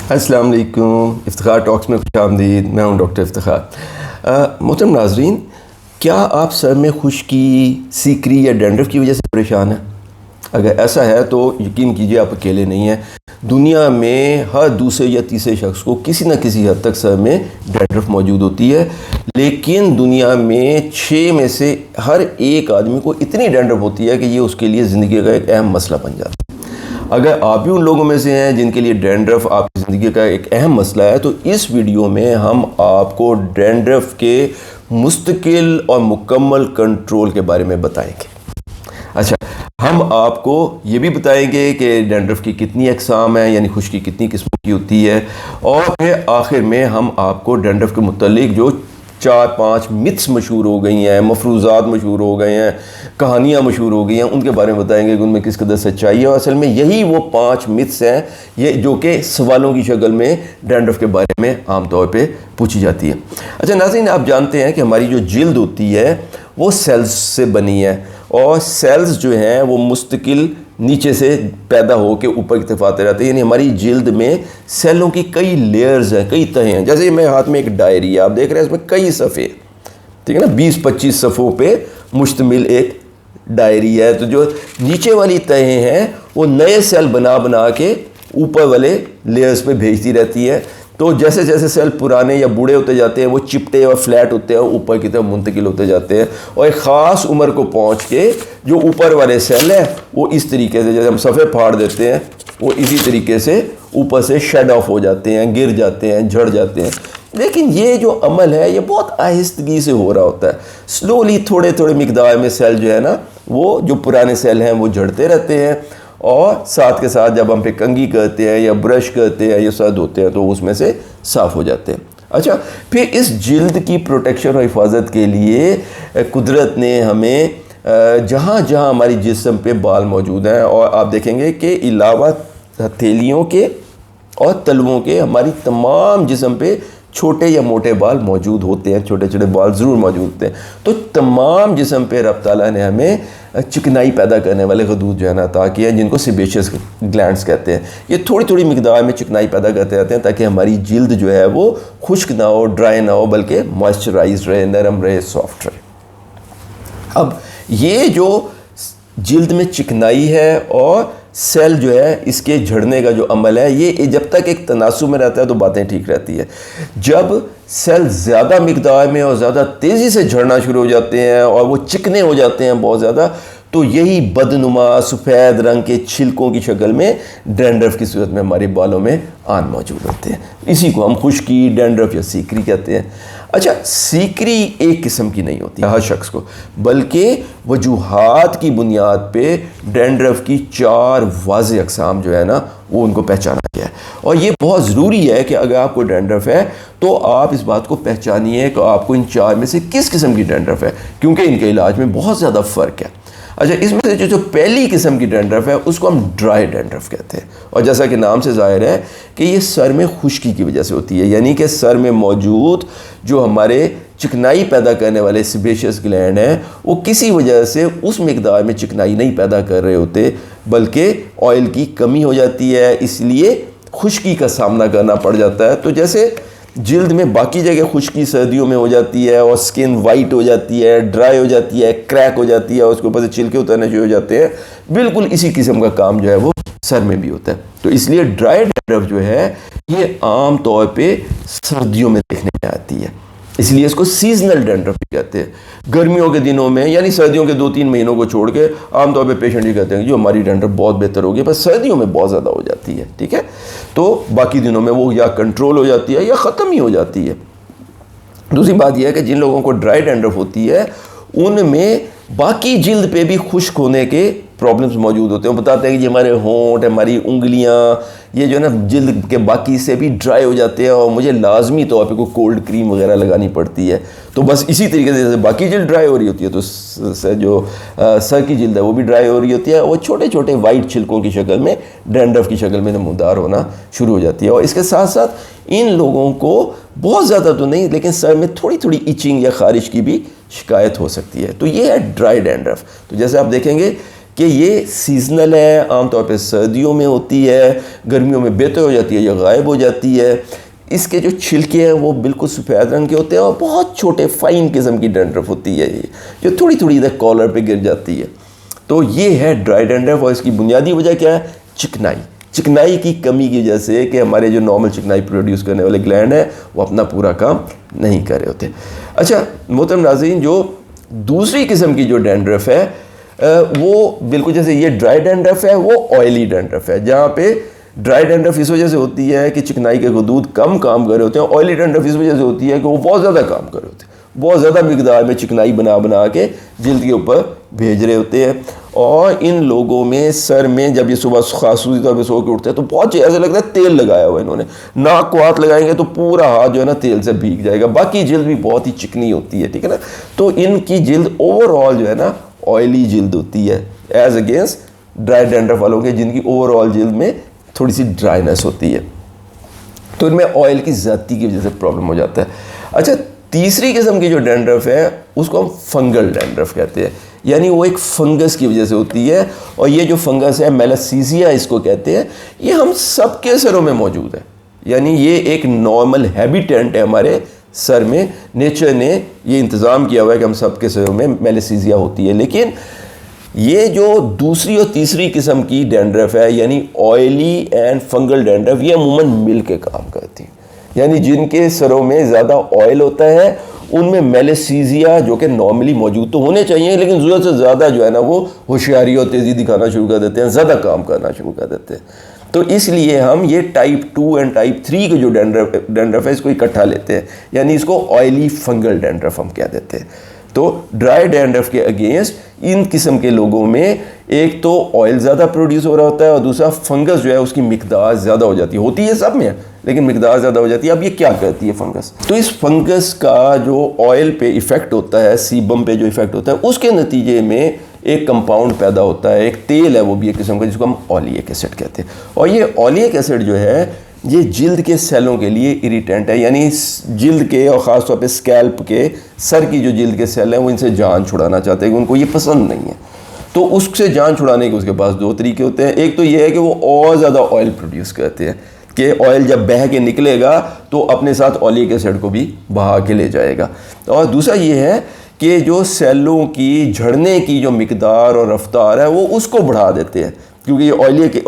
अस्सलाम वालेकुम, इफ्तिखार टॉक्स में खुशामदीद। मैं हूं डॉक्टर इफ्तिखार। मोहतरम नाज़रीन, क्या आप सर में खुश्की, सीकरी या डैंड्रफ की वजह से परेशान हैं? अगर ऐसा है तो यकीन कीजिए आप अकेले नहीं हैं। दुनिया में हर दूसरे या तीसरे शख्स को किसी न किसी हद तक सर में डैंड्रफ मौजूद होती है, लेकिन दुनिया में 6 में से हर एक आदमी को इतनी डैंड्रफ होती है कि ये उसके लिए ज़िंदगी का एक अहम मसला बन जाता है। अगर आप भी उन लोगों में से हैं जिनके लिए डैंड्रफ आपकी ज़िंदगी का एक अहम मसला है, तो इस वीडियो में हम आपको डैंड्रफ के मुस्तकिल और मुकम्मल कंट्रोल के बारे में बताएंगे। अच्छा, हम आपको ये भी बताएंगे कि डैंड्रफ की कितनी अक़साम है, यानी खुश्की कितनी किस्मों की होती है, और फिर आखिर में हम आपको डैंड्रफ के मुतालिक जो 4-5 मिथ्स मशहूर हो गई हैं, मफरूज़ात मशहूर हो गए हैं, कहानियाँ मशहूर हो गई हैं, उनके बारे में बताएंगे कि उनमें किस कदर सच्चाई है। और असल में यही वो 5 मिथ्स हैं ये जो कि सवालों की शक्ल में डैंड्रफ के बारे में आम तौर पे पूछी जाती है। अच्छा नाज़रीन, आप जानते हैं कि हमारी जो जिल्द होती है वो सेल्स से बनी है, और सेल्स जो हैं वो मुस्तकिल नीचे से पैदा हो के ऊपर की तरफ आते रहते हैं। यानी हमारी जिल्द में सेलों की कई लेयर्स हैं, कई तहें हैं। जैसे मेरे हाथ में एक डायरी है, आप देख रहे हैं, इसमें कई सफ़े, ठीक है ना, 20-25 सफ़ों पे मुश्तमिल एक डायरी है। तो जो नीचे वाली तहें हैं वो नए सेल बना बना के ऊपर वाले लेयर्स पे भेजती रहती है। तो जैसे जैसे सेल पुराने या बूढ़े होते जाते हैं वो चिपटे और फ्लैट होते हैं, ऊपर की तरफ मुंतकिल होते जाते हैं, और एक ख़ास उम्र को पहुंच के जो ऊपर वाले सेल हैं वो इस तरीके से, जैसे हम सफ़े फाड़ देते हैं, वो इसी तरीके से ऊपर से शेड ऑफ हो जाते हैं, गिर जाते हैं, झड़ जाते हैं। लेकिन ये जो अमल है ये बहुत आहिस्तगी से हो रहा होता है। स्लोली थोड़े थोड़े मिकदार में सेल जो है ना, वो जो पुराने सेल हैं वो झड़ते रहते हैं, और साथ के साथ जब हम पे कंघी करते हैं या ब्रश करते हैं या सर धोते हैं तो उसमें से साफ़ हो जाते हैं। अच्छा, फिर इस जिल्द की प्रोटेक्शन और हिफाजत के लिए कुदरत ने हमें जहाँ जहाँ हमारी जिस्म पे बाल मौजूद हैं, और आप देखेंगे कि अलावा हथेलियों के और तलवों के हमारी तमाम जिस्म पे छोटे या मोटे बाल मौजूद होते हैं, छोटे छोटे बाल ज़रूर मौजूद होते हैं। तो तमाम जिस्म पे रब ताला ने हमें चिकनाई पैदा करने वाले गदूद जो है ना अता किए हैं, जिनको सेबेशियस ग्लैंड्स कहते हैं। ये थोड़ी थोड़ी मिकदार में चिकनाई पैदा करते रहते हैं ताकि हमारी जिल्द जो है वो खुश्क ना हो, ड्राई ना हो, बल्कि मॉइस्चराइज रहे, नरम रहे, सॉफ्ट रहे। अब ये जो जिल्द में चिकनाई है और सेल जो है इसके झड़ने का जो अमल है, ये जब तक एक तनासुब में रहता है तो बातें ठीक रहती है। जब सेल ज़्यादा मिकदार में और ज़्यादा तेज़ी से झड़ना शुरू हो जाते हैं और वो चिकने हो जाते हैं बहुत ज़्यादा, तो यही बदनुमा सफ़ेद रंग के छिलकों की शक्ल में डैंड्रफ की सूरत में हमारे बालों में आन मौजूद होते हैं। इसी को हम खुश्की, डैंड्रफ या सीकरी कहते हैं। अच्छा, सीकरी एक किस्म की नहीं होती हर शख्स को, बल्कि वजूहात की बुनियाद पे डैंड्रफ की 4 वाज़ेह अक़साम जो है ना वो उनको पहचाना गया है। और ये बहुत ज़रूरी है कि अगर आपको डैंड्रफ है तो आप इस बात को पहचानिए कि आपको इन 4 में से किस किस्म की डैंड्रफ है, क्योंकि इनके इलाज में बहुत ज़्यादा फ़र्क है। अच्छा, इसमें से जो पहली किस्म की डैंड्रफ है उसको हम ड्राई डैंड्रफ कहते हैं, और जैसा कि नाम से ज़ाहिर है कि ये सर में खुश्की की वजह से होती है। यानी कि सर में मौजूद जो हमारे चिकनाई पैदा करने वाले सेबेशियस ग्लैंड हैं वो किसी वजह से उस मिकदार में चिकनाई नहीं पैदा कर रहे होते, बल्कि ऑयल की कमी हो जाती है, इसलिए खुश्की का सामना करना पड़ जाता है। तो जैसे जिल्द में बाकी जगह खुश्की सर्दियों में हो जाती है और स्किन वाइट हो जाती है, ड्राई हो जाती है, क्रैक हो जाती है और उसके ऊपर से छिलके उतरने शुरू हो जाते हैं, बिल्कुल इसी किस्म का काम जो है वो सर में भी होता है। तो इसलिए ड्राई डैंड्रफ जो है ये आम तौर पे सर्दियों में देखने में आती है, इसलिए इसको सीजनल डैंड्रफ भी कहते हैं। गर्मियों के दिनों में, यानी सर्दियों के 2-3 महीनों को छोड़ के आमतौर पे पेशेंट ये कहते हैं कि जो हमारी डैंड्रफ बहुत बेहतर हो गई, पर सर्दियों में बहुत ज़्यादा हो जाती है, ठीक है। तो बाकी दिनों में वो या कंट्रोल हो जाती है या ख़त्म ही हो जाती है। दूसरी बात यह है कि जिन लोगों को ड्राई डैंड्रफ होती है उनमें बाकी जिल्द पे भी खुश्क होने के प्रॉब्लम्स मौजूद होते हैं। वो बताते हैं कि जी हमारे होंठ, हमारी उंगलियां, ये जो है ना जिल्द के बाकी से भी ड्राई हो जाते हैं, और मुझे लाजमी तौर पे कोई कोल्ड क्रीम वगैरह लगानी पड़ती है। तो बस इसी तरीके से जैसे बाकी जिल्द ड्राई हो रही होती है तो जो सर की जिल्द है वो भी ड्राई हो रही होती है, वो छोटे छोटे वाइट छिलकों की शक्ल में, डैंड्रफ की शक्ल में नमूदार होना शुरू हो जाती है। और इसके साथ साथ इन लोगों को बहुत ज़्यादा तो नहीं, लेकिन सर में थोड़ी थोड़ी इचिंग या ख़ारिश की भी शिकायत हो सकती है। तो ये है ड्राई डैंड्रफ। तो जैसे आप देखेंगे कि ये सीजनल है, आमतौर पे सर्दियों में होती है, गर्मियों में बेहतर हो जाती है या गायब हो जाती है। इसके जो छिलके हैं वो बिल्कुल सफ़ेद रंग के होते हैं और बहुत छोटे फाइन किस्म की डैंड्रफ होती है ये, जो थोड़ी थोड़ी इधर कॉलर पे गिर जाती है। तो ये है ड्राई डैंड्रफ और इसकी बुनियादी वजह क्या है? चिकनाई की कमी की वजह से कि हमारे जो नॉर्मल चिकनाई प्रोड्यूस करने वाले ग्लैंड हैं वो अपना पूरा काम नहीं कर रहे होते। अच्छा मोहतरम नाज़रीन, जो दूसरी किस्म की जो डैंड्रफ है वो बिल्कुल जैसे ये ड्राई डैंड्रफ है, वो ऑयली डैंड्रफ है। जहाँ पे ड्राई डैंड्रफ इस वजह से होती है कि चिकनाई के हदूद कम काम कर रहे होते हैं, ऑयली डैंड्रफ इस वजह से होती है कि वो बहुत ज़्यादा काम कर रहे होते हैं, बहुत ज़्यादा मिकदार में चिकनाई बना बना के जिल्द के ऊपर भेज रहे होते हैं। और इन लोगों में सर में जब ये सुबह खासूसी तौर पर सो के उठते हैं तो बहुत ऐसा लगता है तेल लगाया हुआ इन्होंने, नाक को हाथ लगाएंगे तो पूरा हाथ जो है ना तेल से भीग जाएगा। बाकी जिल्द भी बहुत ही चिकनी होती है, ठीक है ना। तो इनकी जिल्द ओवरऑल जो है ना ऑयली जिल्द होती है एज अगेंस्ट ड्राई डैंड्रफ वालों के जिनकी ओवरऑल जिल्द में थोड़ी सी ड्राइनेस होती है। तो इनमें ऑयल की ज़्यादती की वजह से प्रॉब्लम हो जाता है। अच्छा, तीसरी किस्म की जो डैंड्रफ है उसको हम फंगल डैंड्रफ कहते हैं, यानी वो एक फंगस की वजह से होती है। और ये जो फंगस है मेलासीजिया इसको कहते हैं, ये हम सबके सरों में मौजूद है, यानी ये एक नॉर्मल हैबिटेंट है हमारे सर में। नेचर ने ये इंतज़ाम किया हुआ है कि हम सबके सरों में मेलासीजिया होती है। लेकिन ये जो दूसरी और तीसरी किस्म की डैंड्रफ है यानी ऑयली एंड फंगल डैंड्रफ, ये अमूमन मिल के काम करती है, यानी जिनके सरों में ज़्यादा ऑयल होता है उनमें मेलासीजिया जो कि नॉर्मली मौजूद तो होने चाहिए लेकिन ज़रूरत से ज़्यादा जो है ना वो होशियारी और तेज़ी दिखाना शुरू कर देते हैं, ज़्यादा काम करना शुरू कर देते हैं। तो इसलिए हम ये टाइप 2 एंड टाइप 3 के जो डैंड्रफ है इसको इकट्ठा लेते हैं, यानी इसको ऑयली फंगल डैंड्रफ हम कह देते हैं। तो ड्राई डैंड्रफ के अगेंस्ट इन किस्म के लोगों में एक तो ऑयल ज़्यादा प्रोड्यूस हो रहा होता है और दूसरा फंगस जो है उसकी मिकदार ज़्यादा हो जाती है, होती है सब में लेकिन मिकदार ज़्यादा हो जाती है। अब ये क्या करती है फंगस? तो इस फंगस का जो ऑयल पे इफ़ेक्ट होता है, सीबम पे जो इफ़ेक्ट होता है, उसके नतीजे में एक कंपाउंड पैदा होता है, एक तेल है वो भी एक किस्म का जिसको हम ओलिक एसिड कहते हैं। और ये ओलिक एसिड जो है ये जिल्द के सेलों के लिए इरिटेंट है, यानी जिल्द के और ख़ास तौर पे स्कैल्प के सर की जो जिल्द के सेल हैं वो इनसे जान छुड़ाना चाहते हैं कि उनको ये पसंद नहीं है। तो उससे जान छुड़ाने के उसके पास दो तरीके होते हैं। एक तो ये है कि वो और ज़्यादा ऑयल प्रोड्यूस करते हैं कि ऑयल जब बह के निकलेगा तो अपने साथ ओलिक एसिड को भी बहा के ले जाएगा। और दूसरा ये है कि जो सेलों की झड़ने की जो मिकदार और रफ्तार है वो उसको बढ़ा देते हैं, क्योंकि ये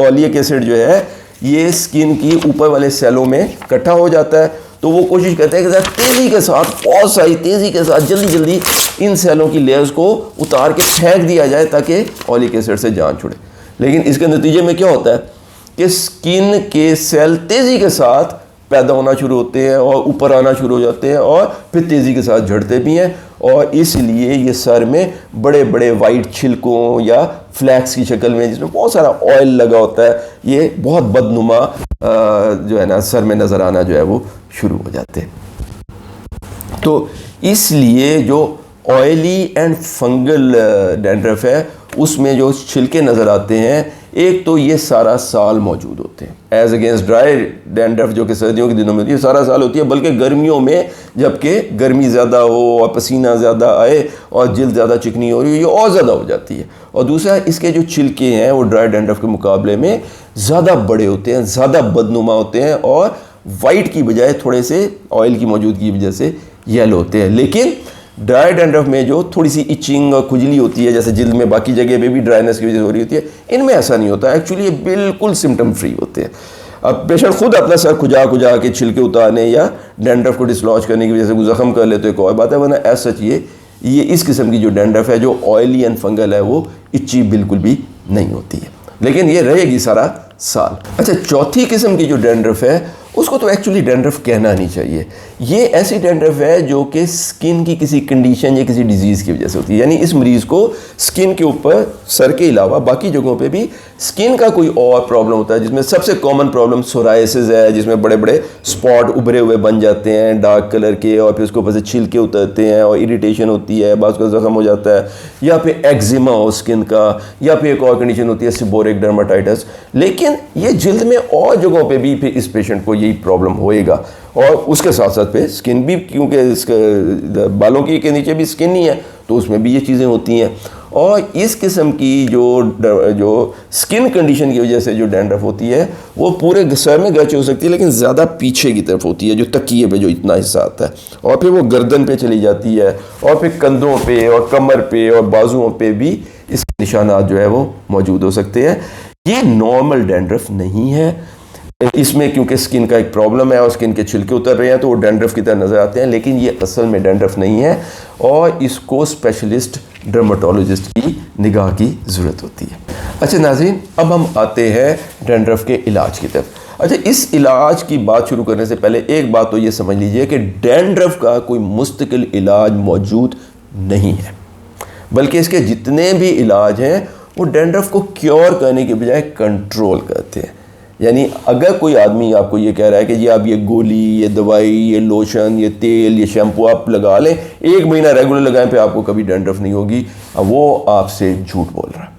ओलिक एसिड जो है ये स्किन की ऊपर वाले सेलों में इकट्ठा हो जाता है। तो वो कोशिश करते हैं कि तेज़ी के साथ, बहुत सारी तेज़ी के साथ जल्दी जल्दी इन सेलों की लेयर्स को उतार के फेंक दिया जाए ताकि ओलिक एसिड से जान छुड़े। लेकिन इसके नतीजे में क्या होता है कि स्किन के सेल तेज़ी के साथ पैदा होना शुरू होते हैं और ऊपर आना शुरू हो जाते हैं और फिर तेज़ी के साथ झड़ते भी हैं। और इसलिए ये सर में बड़े बड़े वाइट छिलकों या फ्लैक्स की शक्ल में जिसमें बहुत सारा ऑयल लगा होता है, ये बहुत बदनुमा जो है ना सर में नज़र आना जो है वो शुरू हो जाते हैं। तो इसलिए जो ऑयली एंड फंगल डैंड्रफ है उसमें जो छिलके नज़र आते हैं, एक तो ये सारा साल मौजूद होते हैं एज अगेंस्ट ड्राई डैंड्रफ जो कि सर्दियों के दिनों में होती है, सारा साल होती है। बल्कि गर्मियों में जबकि गर्मी ज़्यादा हो और पसीना ज़्यादा आए और जिल्द ज़्यादा चिकनी हो रही हो, ये और ज़्यादा हो जाती है। और दूसरा इसके जो छिलके हैं वो ड्राई डैंड्रफ के मुकाबले में ज़्यादा बड़े होते हैं, ज़्यादा बदनुमा होते हैं और वाइट की बजाय थोड़े से ऑयल की मौजूदगी की वजह से येलो होते हैं। लेकिन ड्राई डैंड्रफ में जो थोड़ी सी इचिंग और खुजली होती है जैसे जिल्द में बाकी जगह पे भी ड्राइनेस की वजह से हो रही होती है, इनमें ऐसा नहीं होता। एक्चुअली ये बिल्कुल सिम्टम फ्री होते हैं। अब पेशेंट खुद अपना सर खुजा के छिलके उतारने या डैंड्रफ को डिसलॉज करने की वजह से जख्म कर ले तो एक और बात है, वरना एज सच ये इस किस्म की जो डैंड्रफ है जो ऑयली एंड फंगल है वो इची बिल्कुल भी नहीं होती है, लेकिन ये रहेगी सारा साल। अच्छा, चौथी किस्म की जो डैंड्रफ है उसको तो एक्चुअली डैंड्रफ कहना नहीं चाहिए। ये ऐसी डैंड्रफ है जो कि स्किन की किसी कंडीशन या किसी डिजीज़ की वजह से होती है, यानी इस मरीज़ को स्किन के ऊपर सर के अलावा बाकी जगहों पे भी स्किन का कोई और प्रॉब्लम होता है, जिसमें सबसे कॉमन प्रॉब्लम सोराइसिस है, जिसमें बड़े बड़े स्पॉट उभरे हुए बन जाते हैं डार्क कलर के और फिर उसके ऊपर से छिलके उतरते हैं और इरिटेशन होती है, बाज़ का ज़ख्म हो जाता है, या फिर एक्जिमा हो स्किन का, या फिर एक और कंडीशन होती है सीबोरिक डर्माटाइटिस। लेकिन ये जिल्द में और जगहों पे भी फिर इस पेशेंट को यही प्रॉब्लम होएगा। और उसके साथ साथ पे स्किन भी, क्योंकि इसके बालों के नीचे भी स्किन ही है तो उसमें भी ये चीज़ें होती हैं। और इस किस्म की जो स्किन कंडीशन की वजह से जो डैंड्रफ होती है वो पूरे सर में गच हो सकती है, लेकिन ज़्यादा पीछे की तरफ होती है, जो तकिए पे जो इतना हिस्सा आता है, और फिर वो गर्दन पे चली जाती है, और फिर कंधों पे और कमर पे और बाजुओं पे भी इसके निशानात जो है वो मौजूद हो सकते हैं। ये नॉर्मल डैंड्रफ नहीं है, इसमें क्योंकि स्किन का एक प्रॉब्लम है और स्किन के छिलके उतर रहे हैं तो वो डैंड्रफ की तरह नज़र आते हैं, लेकिन ये असल में डैंड्रफ नहीं है और इसको स्पेशलिस्ट डर्मेटोलॉजिस्ट की निगाह की ज़रूरत होती है। अच्छा नाज़रीन, अब हम आते हैं डैंड्रफ के इलाज की तरफ। अच्छा, इस इलाज की बात शुरू करने से पहले एक बात तो ये समझ लीजिए कि डैंड्रफ का कोई मुस्तकिल इलाज मौजूद नहीं है, बल्कि इसके जितने भी इलाज हैं वो डैंड्रफ को क्योर करने के बजाय कंट्रोल करते हैं। यानी अगर कोई आदमी आपको ये कह रहा है कि जी आप ये गोली, ये दवाई, ये लोशन, ये तेल, ये शैम्पू आप लगा लें, 1 महीना रेगुलर लगाएं पे आपको कभी डैंड्रफ नहीं होगी, अब वो आपसे झूठ बोल रहा है।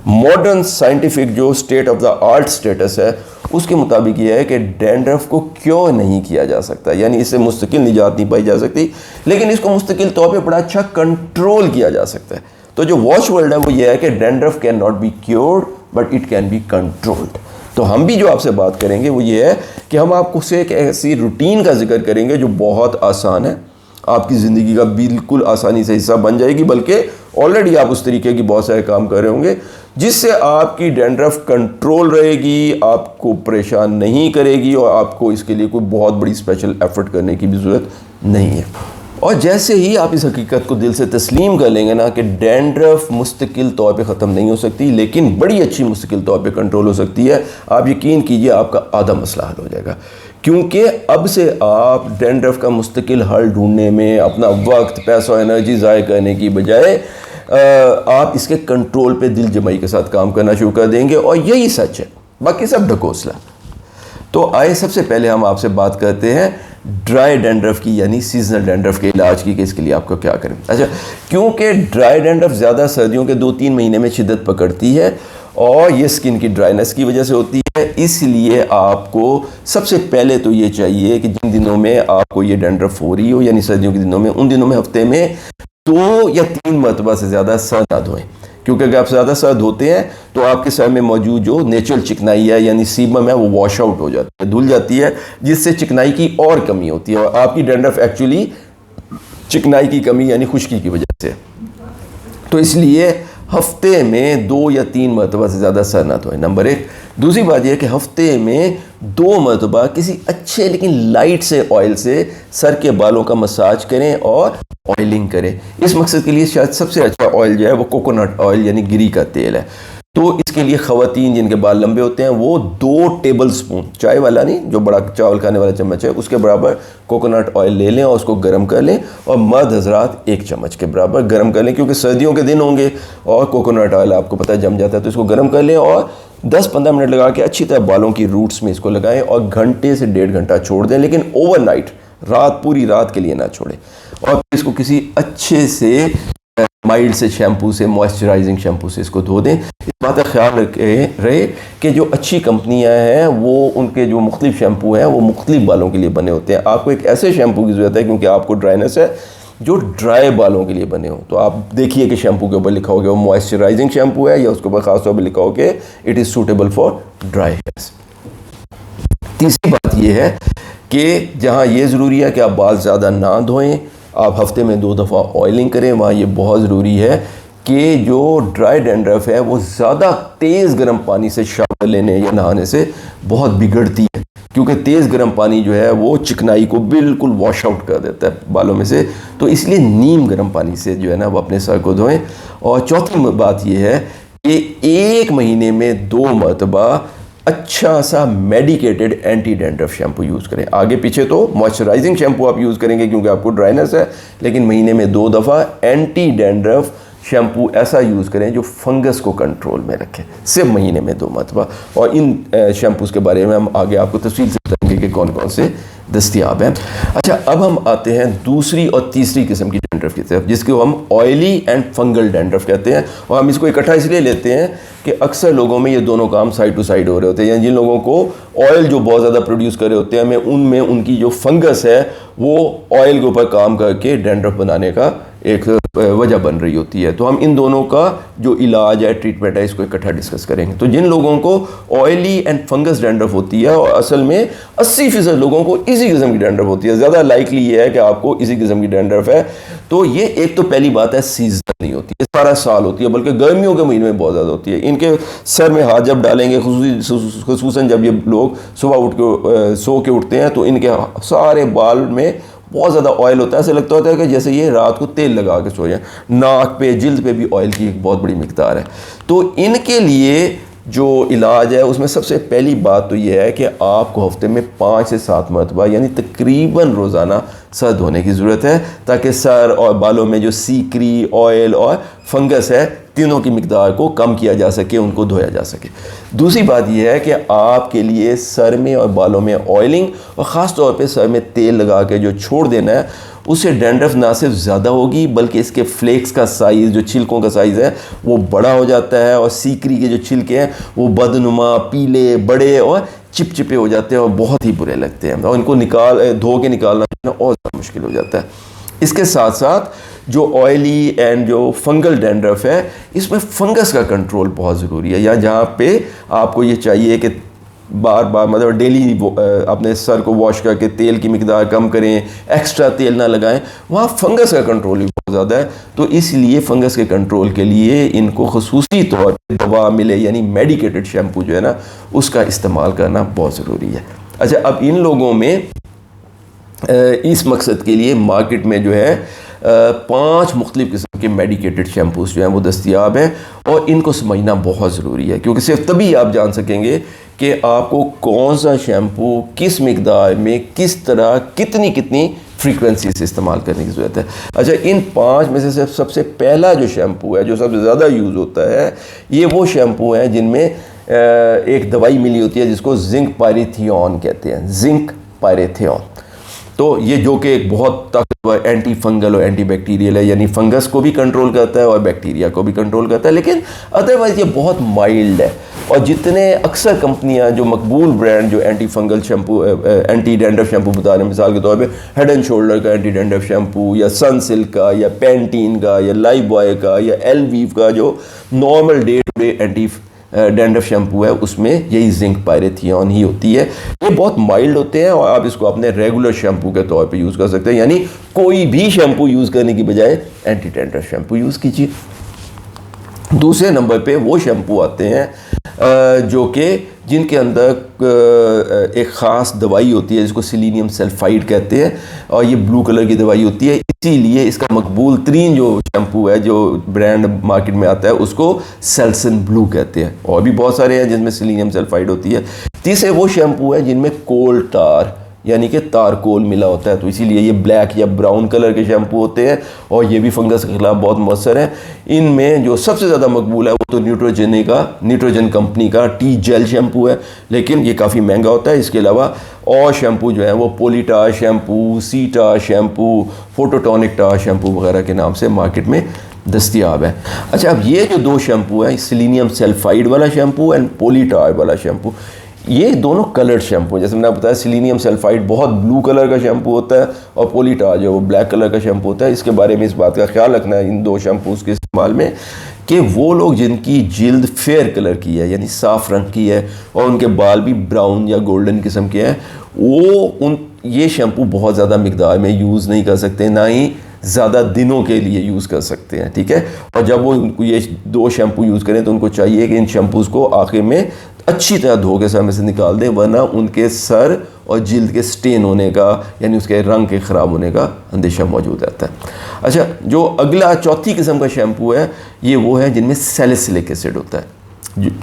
मॉडर्न साइंटिफिक जो state of the art status है उसके मुताबिक ये है कि डैंड्रफ को क्यों नहीं किया जा सकता, यानी इससे मुस्तकिल निजात नहीं पाई जा सकती, लेकिन इसको मुस्तकिल तौर पे बड़ा अच्छा कंट्रोल किया जा सकता है। तो जो वॉच वर्ड है वो ये है कि dandruff can not be cured but it can be controlled. तो हम भी जो आपसे बात करेंगे वो ये है कि हम आपको से एक ऐसी रूटीन का जिक्र करेंगे जो बहुत आसान है, आपकी ज़िंदगी का बिल्कुल आसानी से हिस्सा बन जाएगी, बल्कि ऑलरेडी आप उस तरीके की बहुत सारे काम कर रहे होंगे जिससे आपकी डैंड्रफ कंट्रोल रहेगी, आपको परेशान नहीं करेगी और आपको इसके लिए कोई बहुत बड़ी स्पेशल एफर्ट करने की भी ज़रूरत नहीं है। और जैसे ही आप इस हकीकत को दिल से तस्लीम कर लेंगे ना कि डैंड्रफ मुस्तकिल तौर पे ख़त्म नहीं हो सकती, लेकिन बड़ी अच्छी मुस्तकिल तौर पे कंट्रोल हो सकती है, आप यकीन कीजिए आपका आधा मसला हल हो जाएगा। क्योंकि अब से आप डैंड्रफ का मुस्तकिल हल ढूंढने में अपना वक्त, पैसा और एनर्जी ज़ाय करने की बजाय आप इसके कंट्रोल पे दिल जमाई के साथ काम करना शुरू कर देंगे, और यही सच है, बाकी सब ढकोसला। तो आइए सबसे पहले हम आपसे बात करते हैं ड्राई डैंड्रफ की, यानी सीजनल डैंड्रफ के इलाज की, कि इसके लिए आपको क्या करें। अच्छा, क्योंकि ड्राई डैंड्रफ ज़्यादा सर्दियों के 2-3 महीने में शिद्दत पकड़ती है और ये स्किन की ड्राइनेस की वजह से होती है, इसलिए आपको सबसे पहले तो ये चाहिए कि जिन दिनों में आपको ये डैंड्रफ हो रही हो, यानी सर्दियों के दिनों में, उन दिनों में हफ्ते में 2 या 3 मरतबा से ज़्यादा सर ना धोएं। क्योंकि अगर आप ज़्यादा सर धोते हैं तो आपके सर में मौजूद जो नेचुरल चिकनाई है यानी सीबम है वो वॉश आउट हो जाती है, धुल जाती है, जिससे चिकनाई की और कमी होती है और आपकी डैंड्रफ एक्चुअली चिकनाई की कमी यानी खुश्की की वजह से। तो इसलिए हफ्ते में 2 या 3 मरतबा से ज़्यादा सर ना धोएं, नंबर 1। दूसरी बात यह है कि हफ्ते में 2 मरतबा किसी अच्छे लेकिन लाइट से ऑयल से सर के बालों का मसाज करें और ऑयलिंग करें। इस मकसद के लिए शायद सबसे अच्छा ऑयल जो है वो कोकोनट ऑयल यानी गिरी का तेल है। तो इसके लिए ख़वातीन जिनके बाल लंबे होते हैं वो 2 टेबल स्पून, चाय वाला नहीं, जो बड़ा चावल खाने वाला चम्मच है उसके बराबर कोकोनट ऑयल ले लें और उसको गर्म कर लें, और मर्द हजरात 1 चम्मच के बराबर गर्म कर लें, क्योंकि सर्दियों के दिन होंगे और कोकोनट ऑयल आपको पता है जम जाता है, तो इसको गर्म कर लें और 10-15 मिनट लगा के अच्छी तरह बालों की रूट्स में इसको लगाएं और घंटे से 1.5 घंटा छोड़ दें, लेकिन ओवरनाइट, पूरी रात के लिए ना छोड़ें। और इसको किसी अच्छे से माइल्ड से शैम्पू से, मॉइस्चराइजिंग शैम्पू से इसको धो दें। इस बात का ख्याल रहे कि जो अच्छी कंपनियां हैं वो उनके जो मुख्तलिफ शैम्पू हैं वो मुख्तलिफ बालों के लिए बने होते हैं। आपको एक ऐसे शैम्पू की ज़रूरत है क्योंकि आपको ड्राइनेस है जो ड्राई बालों के लिए बने हो, तो आप देखिए कि शैम्पू के ऊपर लिखा होगा वो मॉइस्चराइजिंग शैम्पू है या उसके ऊपर खास तौर पर लिखा हो कि it is suitable for dry hairs. तीसरी बात यह है कि जहाँ ये ज़रूरी है कि आप बाल ज़्यादा ना धोएं, आप हफ्ते में 2 दफ़ा ऑयलिंग करें, वहाँ ये बहुत ज़रूरी है कि जो ड्राई डैंड्रफ है वो ज़्यादा तेज़ गर्म पानी से शावर लेने या नहाने से बहुत बिगड़ती है, क्योंकि तेज़ गर्म पानी जो है वो चिकनाई को बिल्कुल वॉश आउट कर देता है बालों में से, तो इसलिए नीम गर्म पानी से जो है ना वो अपने सर को धोएं। और चौथी बात ये है कि 1 महीने में 2 मरतबा अच्छा सा medicated anti dandruff shampoo use करें। आगे पीछे तो मॉइस्चराइजिंग शैम्पू आप यूज़ करेंगे क्योंकि आपको ड्राइनेस है, लेकिन महीने में 2 दफ़ा एंटी डैंड्रफ शैम्पू ऐसा यूज़ करें जो फंगस को कंट्रोल में रखे, सिर्फ महीने में 2 मरतबा। और इन शैम्पूज़ के बारे में हम आगे आपको तफसील से बताएंगे कि कौन कौन से दस्तियाब हैं। अच्छा, अब हम आते हैं दूसरी और तीसरी किस्म की डैंड्रफ की तरफ, जिसको हम ऑयली एंड फंगल डैंड्रफ कहते हैं। और हम इसको इकट्ठा इसलिए लेते हैं कि अक्सर लोगों में ये दोनों काम साइड टू साइड हो रहे होते हैं, यानी जिन लोगों को ऑयल जो बहुत ज़्यादा प्रोड्यूस कर रहे होते हैं उनमें उनकी जो फंगस है वो ऑयल के ऊपर काम करके डैंड्रफ बनाने का एक वजह बन रही होती है। तो हम इन दोनों का जो इलाज है, ट्रीटमेंट है, इसको इकट्ठा डिस्कस करेंगे। तो जिन लोगों को ऑयली एंड फंगस डैंड्रफ होती है, और असल में 80% लोगों को इसी किस्म की डैंड्रफ होती है, ज़्यादा लाइकली ये है कि आपको इसी किस्म की डैंड्रफ है। तो ये एक तो पहली बात है, सीजन नहीं होती है, सारा साल होती है, बल्कि गर्मियों के महीने में बहुत ज़्यादा होती है। इनके सर में हाथ जब डालेंगे, खुसूसन जब ये लोग सुबह उठ के सो के उठते हैं, तो इनके सारे बाल में बहुत ज़्यादा ऑयल होता है। ऐसे लगता होता है कि जैसे ये रात को तेल लगा के सोए हैं। नाक पे, जिल्द पे भी ऑयल की एक बहुत बड़ी मिकदार है। तो इनके लिए जो इलाज है उसमें सबसे पहली बात तो ये है कि आपको हफ्ते में 5 से 7 मरतबा यानी तकरीबन रोज़ाना सर धोने की ज़रूरत है, ताकि सर और बालों में जो सीकरी, ऑयल और फंगस है, तीनों की मिकदार को कम किया जा सके, उनको धोया जा सके। दूसरी बात यह है कि आपके लिए सर में और बालों में ऑयलिंग और ख़ास तौर पे सर में तेल लगा के जो छोड़ देना है, उससे डैंड्रफ ना सिर्फ ज़्यादा होगी बल्कि इसके फ्लेक्स का साइज़, जो छिलकों का साइज़ है, वो बड़ा हो जाता है, और सीकरी के जो छिलके हैं वो बदनुमा, पीले, बड़े और चिपचिपे हो जाते हैं और बहुत ही बुरे लगते हैं, और इनको धो के निकालना और ज़्यादा मुश्किल हो जाता है। इसके साथ साथ जो ऑयली एंड जो फंगल डैंड्रफ है, इसमें फंगस का कंट्रोल बहुत ज़रूरी है। या जहाँ पे आपको ये चाहिए कि बार बार मतलब डेली अपने सर को वॉश करके तेल की मिकदार कम करें, एक्स्ट्रा तेल ना लगाएं, वहाँ फंगस का कंट्रोल भी बहुत ज़्यादा है। तो इसलिए फंगस के कंट्रोल के लिए इनको खुसूसी तौर पर दवा मिले, यानी मेडिकेटेड शैम्पू जो है ना, उसका इस्तेमाल करना बहुत ज़रूरी है। अच्छा, अब इन लोगों में इस मकसद के लिए मार्केट में जो है 5 मुख्तलिफ़ किस्म के मेडिकेटेड शैम्पूज़ जो हैं वो दस्तियाब हैं, और इनको समझना बहुत ज़रूरी है, क्योंकि सिर्फ तभी आप जान सकेंगे कि आपको कौन सा शैम्पू किस मिकदार में, किस तरह, कितनी कितनी फ्रीक्वेंसी से इस्तेमाल करने की ज़रूरत है। अच्छा, इन 5 में से सबसे पहला जो शैम्पू है, जो सबसे ज़्यादा यूज़ होता है, ये वो शैम्पू हैं जिनमें एक दवाई मिली होती है जिसको जिंक पायरेथियन कहते हैं, जिंक पायरेथियन। तो ये जो कि एक बहुत ताकतवर एंटी फंगल और एंटी बैक्टीरियल है, यानी फंगस को भी कंट्रोल करता है और बैक्टीरिया को भी कंट्रोल करता है, लेकिन अदरवाइज़ ये बहुत माइल्ड है। और जितने अक्सर कंपनियां जो मकबूल ब्रांड जो anti fungal shampoo, anti dandruff shampoo बता रहे हैं, मिसाल के तौर पे हेड एंड शोल्डर का एंटी डैंड्रफ शैम्पू, या सनसिल्क का, या पैंटीन का, या लाइफ बॉय का, या एलवीव का, जो normal day to day anti dandruff shampoo है, उसमें यही जिंक पायरेथियन ही होती है। ये बहुत माइल्ड होते हैं और आप इसको अपने रेगुलर शैम्पू के तौर पे यूज़ कर सकते हैं, यानी कोई भी शैम्पू यूज़ करने की बजाय एंटी डैंड्रफ शैम्पू यूज़ कीजिए। दूसरे नंबर पे वो शैम्पू आते हैं जो कि जिनके अंदर एक ख़ास दवाई होती है जिसको सिलीनियम सल्फाइड कहते हैं, और ये ब्लू कलर की दवाई होती है। इसीलिए इसका मकबूल तरीन जो शैम्पू है, जो ब्रांड मार्केट में आता है, उसको सेल्सन ब्लू कहते हैं। और भी बहुत सारे हैं जिनमें सिलीनियम सल्फाइड होती है। तीसरे वो शैम्पू है जिनमें कोल टार यानी कि तारकोल मिला होता है, तो इसीलिए ये ब्लैक या ब्राउन कलर के शैम्पू होते हैं, और ये भी फंगस के ख़िलाफ़ बहुत मौसर हैं। इनमें जो सबसे ज़्यादा मकबूल है वो तो न्यूट्रोजन कंपनी का टी जेल शैम्पू है, लेकिन ये काफ़ी महंगा होता है। इसके अलावा और शैम्पू जो है वो पोलीटार शैम्पू, सीटार शैम्पू, फोटोटॉनिक टार शैम्पू वगैरह के नाम से मार्केट में दस्तियाब है। अच्छा, अब ये जो 2 शैम्पू हैं, सिलीनियम सल्फाइड वाला शैम्पू एंड पोलीटार वाला शैम्पू, ये दोनों कलर्ड शैम्पू, जैसे मैंने बताया सिलीनियम सल्फाइड बहुत ब्लू कलर का शैम्पू होता है, और पोलीटार जो वो ब्लैक कलर का शैम्पू होता है। इसके बारे में इस बात का ख्याल रखना है इन 2 शैम्पूज़ के इस्तेमाल में कि वो लोग जिनकी जिल्द फेयर कलर की है, यानी साफ़ रंग की है, और उनके बाल भी ब्राउन या गोल्डन किस्म के हैं, वो ये शैम्पू बहुत ज़्यादा मिकदार में यूज़ नहीं कर सकते, ना ही ज़्यादा दिनों के लिए यूज़ कर सकते हैं, ठीक है। और जब वो ये 2 शैम्पू यूज़ करें तो उनको चाहिए कि इन शैम्पूज़ को आखिर में अच्छी तरह धो के सर में से निकाल दें, वरना उनके सर और जिल्द के स्टेन होने का, यानी उसके रंग के ख़राब होने का अंदेशा मौजूद रहता है। अच्छा, जो अगला चौथी किस्म का शैम्पू है, ये वो है जिनमें सैलिसिलिक एसिड होता है।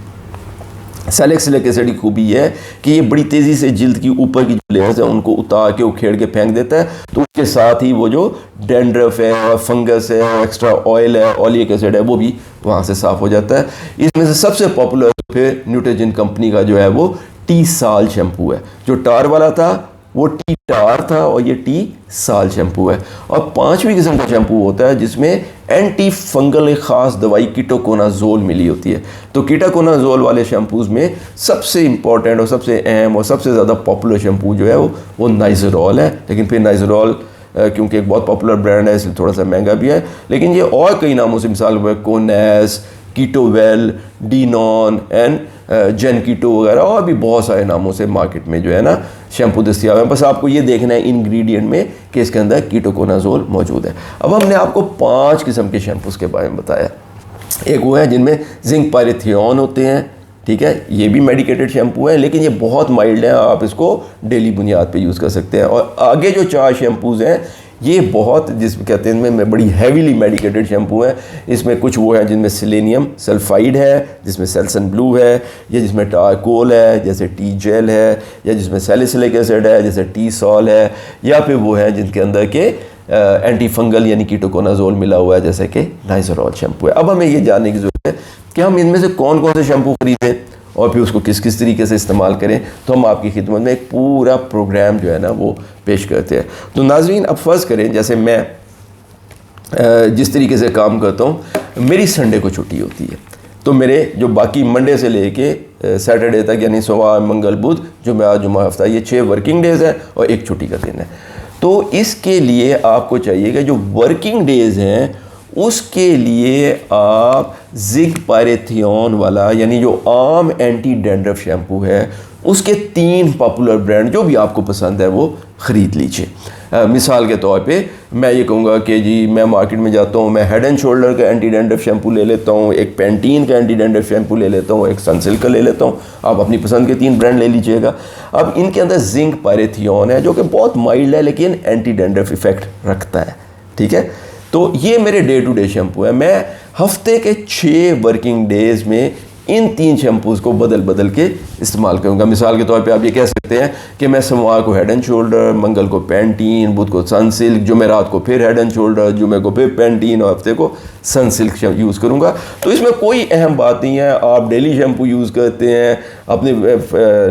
सैलिसिलिक एसिड की खूबी है कि ये बड़ी तेज़ी से जिल्द की ऊपर की जो लेयर्स है उनको उतार के उखेड़ के फेंक देता है, तो उसके साथ ही वो जो डैंड्रफ है और फंगस है और एक्स्ट्रा ऑयल है, ऑलिक एसिड है, वो भी वहाँ से साफ़ हो जाता है। इसमें से सबसे पॉपुलर फिर न्यूट्रोजन कंपनी का जो है वो टी साल शैम्पू है। जो टार वाला था वो टी टार था, और ये टी साल शैम्पू है। और 5वीं किस्म का शैम्पू होता है जिसमें एंटी फंगल एक ख़ास दवाई कीटोकोनाजोल मिली होती है। तो कीटोकोनाजोल वाले शैम्पूज़ में सबसे इंपॉर्टेंट और सबसे अहम और सबसे ज़्यादा पॉपुलर शैम्पू जो है वो नाइजरॉल है। लेकिन फिर नाइजरॉल क्योंकि एक बहुत पॉपुलर ब्रांड है इसलिए थोड़ा सा महंगा भी है, लेकिन ये और कई नामों से मिसाल हुआ कोनेस, कीटोवेल, डीनॉन एंड जेन कीटो वगैरह और भी बहुत सारे नामों से मार्केट में जो है ना शैम्पू दस्तियाब है। बस आपको ये देखना है इंग्रेडिएंट में कि इसके अंदर कीटोकोनाजोल मौजूद है। अब हमने आपको 5 किस्म के शैम्पूज़ के बारे में बताया। एक वो है जिनमें जिंक पायरेथियोन होते हैं, ठीक है, ये भी मेडिकेटेड शैम्पू है लेकिन ये बहुत माइल्ड है, आप इसको डेली बुनियाद पे यूज़ कर सकते हैं। और आगे जो 4 शैम्पूज़ हैं ये बहुत जिसमें कहते हैं इनमें बड़ी हैवीली मेडिकेटेड शैम्पू है। इसमें कुछ वो है जिनमें सेलेनियम सल्फाइड है, जिसमें सेल्सन ब्लू है, या जिसमें टारकोल है जैसे टी जेल है, या जिसमें सैलिसिलिक एसिड है जैसे टी सॉल है, या फिर वो है जिनके अंदर के एंटी फंगल यानी कीटोकोनाजोल मिला हुआ है जैसे कि नाइजरॉल शैम्पू है। अब हमें ये जानने की ज़रूरत है कि हम इनमें से कौन कौन से शैम्पू खरीदें और फिर उसको किस किस तरीके से इस्तेमाल करें। तो हम आपकी खिदमत में एक पूरा प्रोग्राम जो है ना वो पेश करते हैं। तो नाज़रीन अब फ़र्ज़ करें जैसे मैं जिस तरीके से काम करता हूँ, मेरी संडे को छुट्टी होती है, तो मेरे जो बाकी मंडे से लेके सैटरडे तक यानी सोमवार मंगल बुध जुम्मा जुम्मा हफ्ता ये 6 वर्किंग डेज़ हैं और एक छुट्टी का दिन है। तो इसके लिए आपको चाहिए कि जो वर्किंग डेज़ हैं उसके लिए आप जिंक पायरेथियोन वाला यानी जो आम एंटी डैंड्रफ शैम्पू है उसके 3 पॉपुलर ब्रांड जो भी आपको पसंद है वो ख़रीद लीजिए। मिसाल के तौर पे मैं ये कहूँगा कि जी मैं मार्केट में जाता हूँ, मैं हेड एंड शोल्डर का एंटी डैंड्रफ शैम्पू ले लेता हूँ, एक पेंटीन का एंटी डैंड्रफ शैम्पू ले लेता हूँ, एक सनसिल्क का ले लेता हूँ। आप अपनी पसंद के 3 ब्रांड ले लीजिएगा। अब इनके अंदर जिंक पायरेथियोन है जो कि बहुत माइल्ड है लेकिन एंटी डैंड्रफ इफ़ेक्ट रखता है, ठीक है। तो ये मेरे डे टू डे शैम्पू है। मैं हफ्ते के 6 वर्किंग डेज़ में इन 3 शैम्पूज़ को बदल बदल के इस्तेमाल करूँगा। मिसाल के तौर पे आप ये कह सकते हैं कि मैं सोमवार को हेड एंड शोल्डर, मंगल को पेंटीन, बुध को सनसिल्क, जुमेरात को फिर हेड एंड शोल्डर, जुमे को फिर पेंटीन और हफ्ते को सनसिल्क यूज़ करूँगा। तो इसमें कोई अहम बात नहीं है। आप डेली शैम्पू यूज़ करते हैं, अपने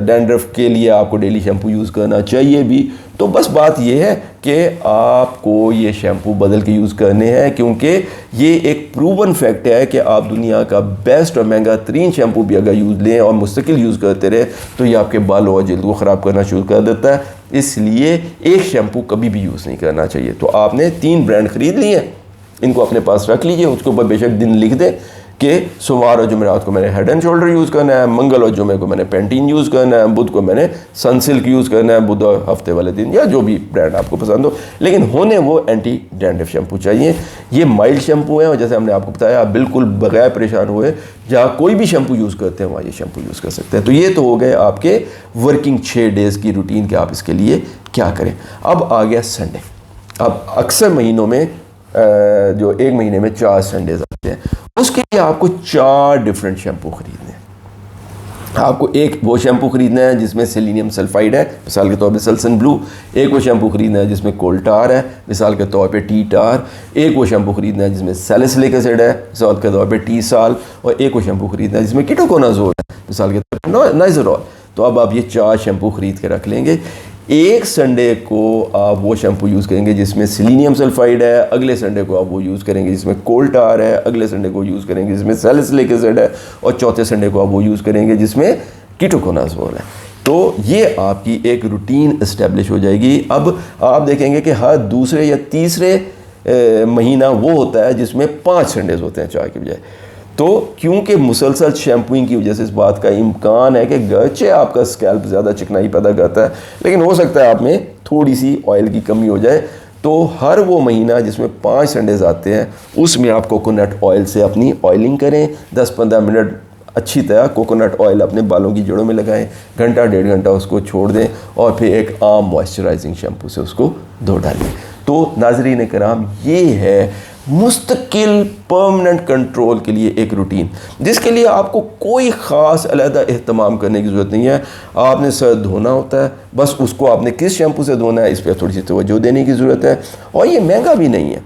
डैंड्रफ के लिए आपको डेली शैम्पू यूज़ करना चाहिए भी। तो बस बात यह है कि आपको ये शैम्पू बदल के यूज़ करने हैं, क्योंकि ये एक प्रूवन फैक्ट है कि आप दुनिया का बेस्ट और महंगा तरीन शैम्पू भी अगर यूज़ लें और मुस्तकिल यूज़ करते रहे तो ये आपके बालों और जल्द को ख़राब करना शुरू कर देता है। इसलिए एक शैम्पू कभी भी यूज़ नहीं करना चाहिए। तो आपने 3 ब्रांड ख़रीद लिए, इनको अपने पास रख लीजिए, उसके ऊपर बेशक दिन लिख दें कि सोमवार और जुमेरात को मैंने हेड एंड शोल्डर यूज़ करना है, मंगल और जुमे को मैंने पेंटीन यूज़ करना है, बुध को मैंने सनसिल्क यूज़ करना है, बुध और हफ्ते वाले दिन या जो भी ब्रांड आपको पसंद हो, लेकिन होने वो एंटी डैंड्रफ शैम्पू चाहिए। ये माइल्ड शैम्पू है और जैसे हमने आपको बताया आप बिल्कुल बगैर परेशान हुए जहाँ कोई भी शैम्पू यूज़ करते हैं वहाँ ये शैम्पू यूज़ कर सकते हैं। तो ये तो हो गए आपके वर्किंग 6 डेज़ की रूटीन के आप इसके लिए क्या करें। अब आ गया संडे। अब अक्सर महीनों में जो एक महीने में 4 संडेज आते हैं, उसके लिए आपको 4 डिफरेंट शैम्पू खरीदने हैं। आपको एक वो शैम्पू खरीदना है जिसमें सेलेनियम सल्फाइड है, मिसाल के तौर पे सेल्सन ब्लू। एक वो शैम्पू खरीदना है जिसमें कोल्टार है, मिसाल के तौर पे टी टार। एक वो शैम्पू खरीदना है जिसमें सैलिसिलिक एसिड है, मिसाल के तौर पे टी साल। और एक वो शैम्पू खरीदना है जिसमें कीटोकोनाजोल है, मिसाल के तौर पर नाइजरॉल। तो अब आप ये 4 शैम्पू खरीद के रख लेंगे। एक संडे को आप वो शैम्पू यूज़ करेंगे जिसमें सेलेनियम सल्फाइड है, अगले संडे को आप वो यूज़ करेंगे जिसमें कोल्टार है, अगले संडे को यूज़ करेंगे जिसमें सैलिसिलिक एसिड है, और चौथे संडे को आप वो यूज़ करेंगे जिसमें कीटोकोनाजोल है। तो ये आपकी एक रूटीन इस्टेब्लिश हो जाएगी। अब आप देखेंगे कि हर दूसरे या तीसरे महीना वो होता है जिसमें 5 संडेज़ होते हैं 4 के बजाय। तो क्योंकि मुसलसल शैम्पूइंग की वजह से इस बात का इम्कान है कि गर्चे आपका स्कैल्प ज़्यादा चिकनाई पैदा करता है, लेकिन हो सकता है आप में थोड़ी सी ऑयल की कमी हो जाए। तो हर वो महीना जिसमें 5 संडेज़ आते हैं उसमें आप कोकोनट ऑयल से अपनी ऑयलिंग करें। 10-15 मिनट अच्छी तरह कोकोनट ऑयल अपने बालों की जड़ों में लगाएं, घंटा 1.5 घंटा उसको छोड़ दें और फिर एक आम मॉइस्चराइजिंग शैम्पू से उसको धो डालें। तो नाज़रीन कराम, ये है मुस्तकिल परमानेंट कंट्रोल के लिए एक रूटीन, जिसके लिए आपको कोई ख़ास अलहदा एहतमाम करने की ज़रूरत नहीं है। आपने सर धोना होता है, बस उसको आपने किस शैम्पू से धोना है इस पर थोड़ी सी तवज्जो देने की ज़रूरत है। और ये महंगा भी नहीं है,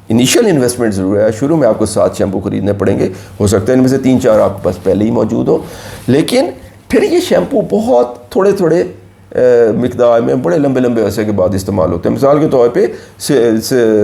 इनिशियल इन्वेस्टमेंट ज़रूर है। शुरू में आपको 7 शैम्पू ख़रीदने पड़ेंगे, हो सकता है इनमें से 3-4 आपके पास पहले ही मौजूद हो, लेकिन फिर ये शैम्पू बहुत थोड़े थोड़े मिकदार में बड़े लंबे लंबे अरसे के बाद इस्तेमाल होते हैं। मिसाल के तौर पे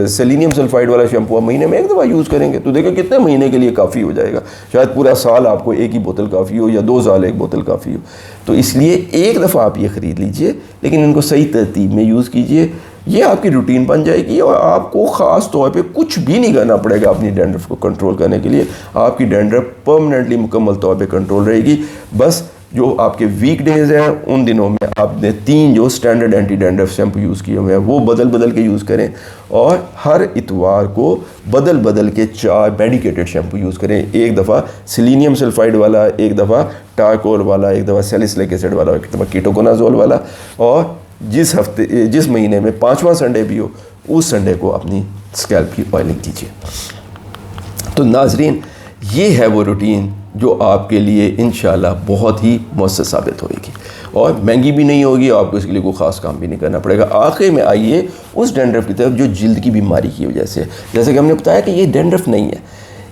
सेलेनियम सल्फाइड वाला शैम्पू आप महीने में 1 दफ़ा यूज़ करेंगे तो देखिए कितने महीने के लिए काफ़ी हो जाएगा। शायद पूरा साल आपको 1 ही बोतल काफ़ी हो या 2 साल 1 बोतल काफ़ी हो। तो इसलिए 1 दफ़ा आप ये ख़रीद लीजिए, लेकिन इनको सही तरतीब में यूज़ कीजिए। ये आपकी रूटीन बन जाएगी और आपको ख़ास तौर पे कुछ भी नहीं करना पड़ेगा अपनी डैंड्रफ को कंट्रोल करने के लिए। आपकी डैंड्रफ परमानेंटली मुकम्मल तौर पे कंट्रोल रहेगी। बस जो आपके वीक डेज़ हैं उन दिनों में आपने 3 जो standard anti dandruff shampoo use किए हुए हैं वो बदल बदल के यूज़ करें, और हर इतवार को बदल बदल के 4 मेडिकेटेड शैम्पू यूज़ करें। एक दफ़ा सिलीनियम सल्फाइड वाला, एक दफ़ा टारकोल वाला, एक दफ़ा सैलिसिलिक एसिड वाला, एक दफ़ा कीटोकोनाजोल वाला। और जिस महीने में 5वां संडे भी हो उस संडे को अपनी स्कैल्प की ऑयलिंग कीजिए। तो नाजरीन, ये है वो रूटीन जो आपके लिए इंशाल्लाह बहुत ही मौसर साबित होएगी और महंगी भी नहीं होगी, आपको इसके लिए कोई ख़ास काम भी नहीं करना पड़ेगा। आखिर में आइए उस डैंड्रफ की तरफ जो जिल्द की बीमारी की वजह से, जैसे कि हमने बताया कि ये डैंड्रफ नहीं है,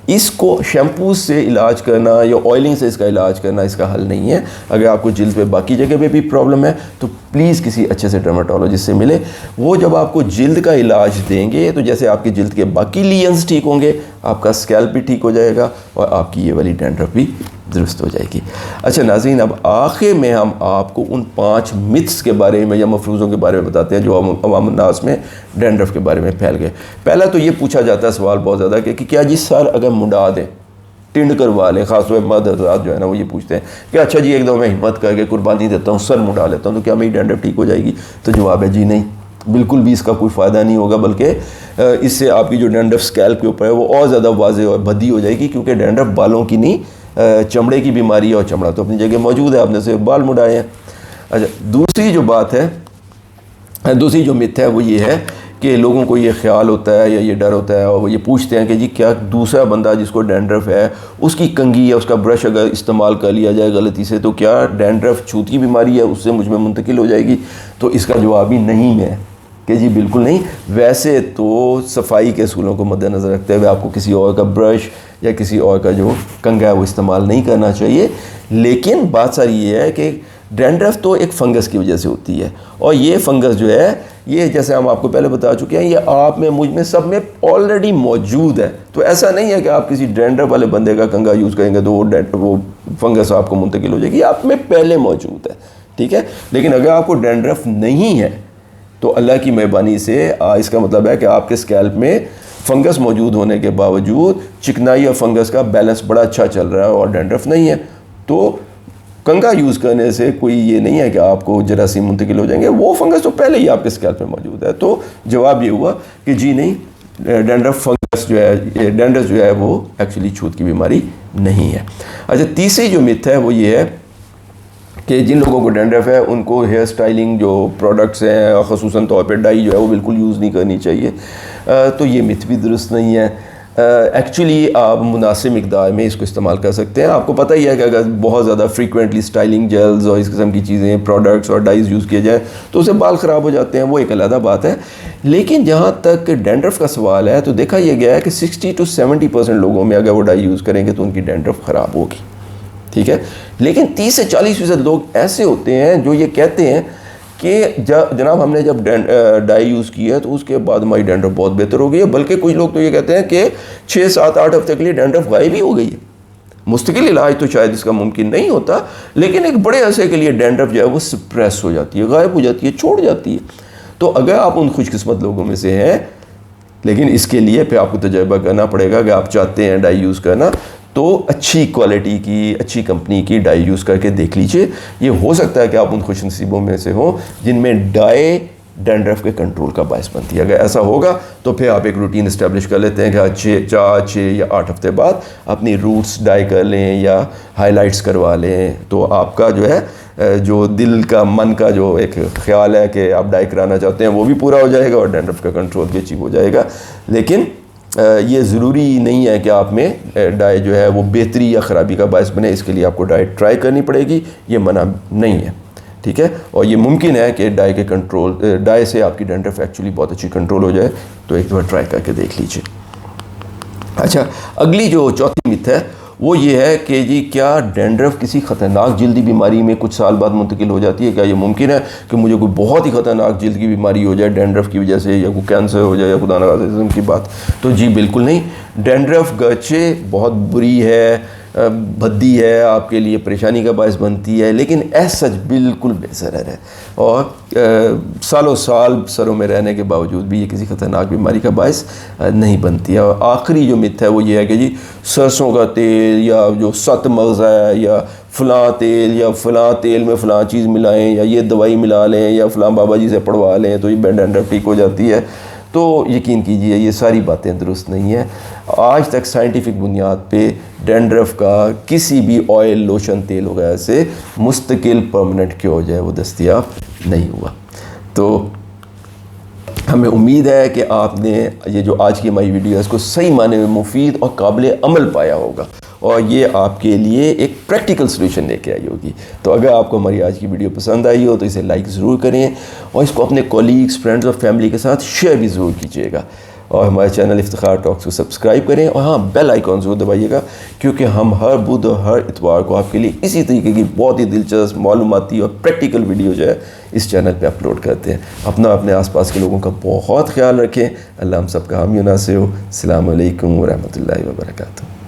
इसको शैम्पू से इलाज करना या ऑयलिंग से इसका इलाज करना इसका हल नहीं है। अगर आपको जिल्द पे बाकी जगह पे भी प्रॉब्लम है तो प्लीज़ किसी अच्छे से डर्माटोलॉजिस्ट से मिले। वो जब आपको जिल्द का इलाज देंगे तो जैसे आपकी जिल्द के बाकी लीजन्स ठीक होंगे, आपका स्कैल्प भी ठीक हो जाएगा और आपकी ये वाली डैंड्रफ भी दुरुस्त हो जाएगी। अच्छा नाज़रीन, अब आखिर में हम आपको उन 5 मिथ्स के बारे में या मफरूज़ों के बारे में बताते हैं जो अवाम नास में डैंड्रफ के बारे में फैल गए। पहला तो ये पूछा जाता है सवाल बहुत ज़्यादा कि क्या जी सर अगर मुंडा दें, टिंड करवा लें, ख़ासतौर पर मर्द हज़रात जो है ना वो ये पूछते हैं कि अच्छा जी एकदम मैं हिम्मत करके कुर्बानी देता हूँ, सर मुंडा लेता हूँ तो क्या मेरी डैंड्रफ ठीक हो जाएगी? तो जवाब है जी नहीं, बिल्कुल भी इसका कोई फ़ायदा नहीं होगा, बल्कि इससे आपकी जो डैंड्रफ स्कैल्प के ऊपर है वो और ज़्यादा वाज़ेह और भद्दी हो जाएगी, क्योंकि डैंड्रफ बालों की नहीं चमड़े की बीमारी है और चमड़ा तो अपनी जगह मौजूद है, आपने सिर्फ बाल मुड़ाए हैं। अच्छा, दूसरी जो बात है, दूसरी जो मिथ है वो ये है कि लोगों को ये ख्याल होता है या ये डर होता है और वो ये पूछते हैं कि जी क्या दूसरा बंदा जिसको डैंड्रफ है उसकी कंघी या उसका ब्रश अगर इस्तेमाल कर लिया जाए गलती से तो क्या डैंड्रफ छूत की बीमारी है उससे मुझ में मुंतकिल हो जाएगी? तो इसका जवाब ही नहीं है कि जी बिल्कुल नहीं। वैसे तो सफाई के असूलों को मद्देनज़र रखते हुए आपको किसी और का ब्रश या किसी और का जो कंघा है वो इस्तेमाल नहीं करना चाहिए, लेकिन बात सारी ये है कि डैंड्रफ तो एक फंगस की वजह से होती है और ये फंगस जो है ये जैसे हम आपको पहले बता चुके हैं ये आप में, मुझ में, सब में ऑलरेडी मौजूद है। तो ऐसा नहीं है कि आप किसी डैंड्रफ वाले बंदे का कंघा यूज़ करेंगे तो वो फंगस आपको मुंतकिल हो जाएगी, आप में पहले मौजूद है, ठीक है। लेकिन अगर आपको डैंड्रफ नहीं है तो अल्लाह की मेहरबानी से इसका मतलब है कि आपके स्कैल्प में फंगस मौजूद होने के बावजूद चिकनाई और फंगस का बैलेंस बड़ा अच्छा चल रहा है और डैंड्रफ नहीं है। तो कंघा यूज़ करने से कोई ये नहीं है कि आपको जरासीम मुंतकिल हो जाएंगे, वो फंगस तो पहले ही आपके स्कैल्प में मौजूद है। तो जवाब ये हुआ कि जी नहीं, डैंड्रफ फंगस जो है, डैंड्रफ जो है वो एक्चुअली छूत की बीमारी नहीं है। अच्छा, तीसरी जो मिथ है वो ये है कि जिन लोगों को डैंड्रफ है उनको हेयर स्टाइलिंग जो प्रोडक्ट्स हैं ख़ुसूसन तौर पे डाई जो है वो बिल्कुल यूज़ नहीं करनी चाहिए। तो ये मिथ भी दुरुस्त नहीं है। एक्चुअली आप मुनासिब मिकदार में इसको इस्तेमाल कर सकते हैं। आपको पता ही है कि अगर बहुत ज़्यादा फ्रीक्वेंटली स्टाइलिंग जेल्स और इस किस्म की चीज़ें, प्रोडक्ट्स और डाइज़ यूज़ किए जाए तो उससे बाल ख़राब हो जाते हैं, वो एक अलग बात है। लेकिन जहाँ तक डैंड्रफ का सवाल है तो देखा यह गया है कि 60 to 70% लोगों में अगर वो डाई यूज़ करेंगे तो उनकी डैंड्रफ ख़राब होगी, ठीक है। लेकिन 30 से 40% लोग ऐसे होते हैं जो ये कहते हैं कि जनाब हमने जब डाई यूज़ की है तो उसके बाद हमारी डैंड्रफ बहुत बेहतर हो गई है, बल्कि कुछ लोग तो ये कहते हैं कि 6, 7, 8 हफ्ते के लिए डैंड्रफ गायब ही हो गई है। मुस्तकिल इलाज तो शायद इसका मुमकिन नहीं होता, लेकिन एक बड़े अरसे के लिए डैंड्रफ जो है वो सप्रेस हो जाती है, गायब हो जाती है, छोड़ जाती है। तो अगर आप उन खुशकिस्मत लोगों में से हैं, लेकिन इसके लिए फिर आपको तजर्बा करना पड़ेगा। अगर आप चाहते हैं डाई यूज़ करना तो अच्छी क्वालिटी की, अच्छी कंपनी की डाई यूज़ करके देख लीजिए। ये हो सकता है कि आप उन खुशनसीबों में से हों जिनमें डाई डैंड्रफ के कंट्रोल का बायस बनती है। अगर ऐसा होगा तो फिर आप एक रूटीन इस्टेब्लिश कर लेते हैं कि 4, 6 या 8 हफ्ते बाद अपनी रूट्स डाई कर लें या हाइलाइट्स करवा लें, तो आपका जो है जो दिल का, मन का जो एक ख्याल है कि आप डाई कराना चाहते हैं वो भी पूरा हो जाएगा और डैंड्रफ का कंट्रोल भी अचीव हो जाएगा। लेकिन ये ज़रूरी नहीं है कि आप में डाई जो है वो बेहतरी या ख़राबी का बायस बने, इसके लिए आपको डाई ट्राई करनी पड़ेगी, ये मना नहीं है, ठीक है। और ये मुमकिन है कि डाई से आपकी डैंड्रफ एक्चुअली बहुत अच्छी कंट्रोल हो जाए, तो एक बार ट्राई करके देख लीजिए। अच्छा, अगली जो चौथी मिथ है वो ये है कि जी क्या डैंड्रफ किसी ख़तरनाक जल्दी बीमारी में कुछ साल बाद मुंतकिल हो जाती है? क्या ये मुमकिन है कि मुझे कोई बहुत ही ख़तरनाक जल्द की बीमारी हो जाए डैंड्रफ की वजह से, या कोई कैंसर हो जाए या खुदा न खास्ता किस्म की बात? तो जी बिल्कुल नहीं। डैंड्रफ गर्चे बहुत बुरी है, भद्दी है, आपके लिए परेशानी का बायस बनती है, लेकिन सच बिल्कुल बेज़रर है और सालों साल सरों में रहने के बावजूद भी ये किसी ख़तरनाक बीमारी का बायस नहीं बनती है। और आखिरी जो मिथ है वो ये है कि जी सरसों का तेल या जो सत मगज़ है या फ़लाँ तेल या फ़लाँ तेल में फ़लाँ चीज़ मिलाएं या ये दवाई मिला लें या फ़लाँ बाबा जी से पढ़वा लें तो ये डैंड्रफ ठीक हो जाती है, तो यकीन कीजिए ये सारी बातें दुरुस्त नहीं हैं। आज तक साइंटिफिक बुनियाद पे डैंड्रफ का किसी भी ऑयल, लोशन, तेल वगैरह से मुस्तकिल परमानेंट क्योर हो जाए वो दस्तयाब नहीं हुआ। तो हमें उम्मीद है कि आपने ये जो आज की हमारी वीडियो है इसको सही माने में मुफीद और काबिल अमल पाया होगा और ये आपके लिए एक प्रैक्टिकल सलूशन लेके आई होगी। तो अगर आपको हमारी आज की वीडियो पसंद आई हो तो इसे लाइक ज़रूर करें और इसको अपने कॉलीग्स, फ्रेंड्स और फैमिली के साथ शेयर भी ज़रूर कीजिएगा और हमारे चैनल इफ्तिखार टॉक्स को सब्सक्राइब करें और हाँ, बेल आइकॉन ज़रूर दबाइएगा क्योंकि हम हर बुध और हर इतवार को आपके लिए इसी तरीके की बहुत ही दिलचस्प, मालूमाती और प्रैक्टिकल वीडियो जो है इस चैनल पे अपलोड करते हैं। अपना अपने आसपास के लोगों का बहुत ख्याल रखें। अल्लाह हम सब का हामी नासिर हो। अस्सलामु अलैकुम व रहमतुल्लाहि व बरकातुहू।